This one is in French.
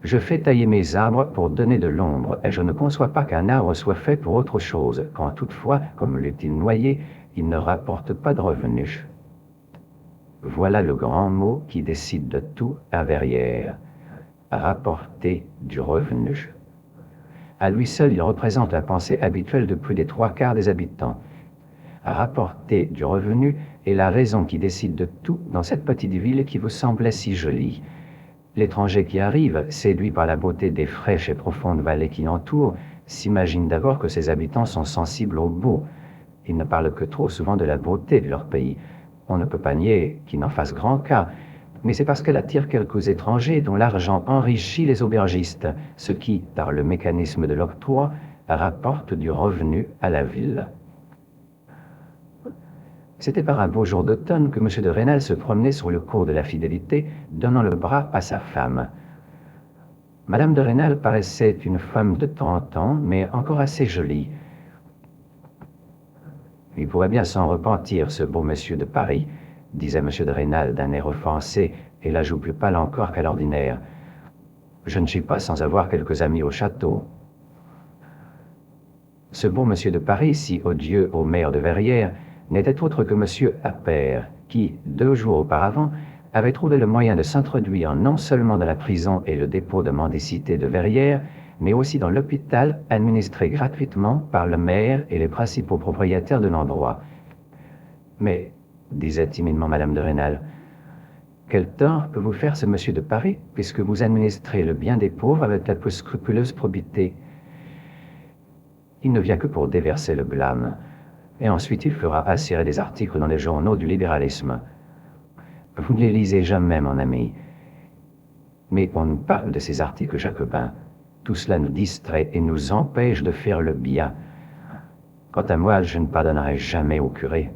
Je fais tailler mes arbres pour donner de l'ombre, et je ne conçois pas qu'un arbre soit fait pour autre chose, quand toutefois, comme l'est-il noyé, il ne rapporte pas de revenus. Voilà le grand mot qui décide de tout à Verrières. Rapporter du revenu. À lui seul, il représente la pensée habituelle de plus des 3/4 des habitants. Rapporter du revenu est la raison qui décide de tout dans cette petite ville qui vous semblait si jolie. L'étranger qui arrive, séduit par la beauté des fraîches et profondes vallées qui l'entourent, s'imagine d'abord que ses habitants sont sensibles au beau. Ils ne parlent que trop souvent de la beauté de leur pays. On ne peut pas nier qu'ils n'en fassent grand cas, mais c'est parce qu'elle attire quelques étrangers dont l'argent enrichit les aubergistes, ce qui, par le mécanisme de l'octroi, rapporte du revenu à la ville. C'était par un beau jour d'automne que M. de Rênal se promenait sur le cours de la Fidélité, donnant le bras à sa femme. Madame de Rênal paraissait une femme de 30 ans, mais encore assez jolie. Il pourrait bien s'en repentir, ce beau monsieur de Paris, disait M. de Rênal d'un air offensé, et la joue plus pâle encore qu'à l'ordinaire. Je ne suis pas sans avoir quelques amis au château. Ce beau monsieur de Paris, si odieux au maire de Verrières, n'était autre que M. Appert, qui, 2 jours auparavant, avait trouvé le moyen de s'introduire non seulement dans la prison et le dépôt de mendicité de Verrières, mais aussi dans l'hôpital administré gratuitement par le maire et les principaux propriétaires de l'endroit. Mais, disait timidement Madame de Rênal, quel tort peut vous faire ce monsieur de Paris, puisque vous administrez le bien des pauvres avec la plus scrupuleuse probité? Il ne vient que pour déverser le blâme, et ensuite il fera assurer des articles dans les journaux du libéralisme. Vous ne les lisez jamais, mon ami. Mais on nous parle de ces articles jacobins. Tout cela nous distrait et nous empêche de faire le bien. Quant à moi, je ne pardonnerai jamais au curé.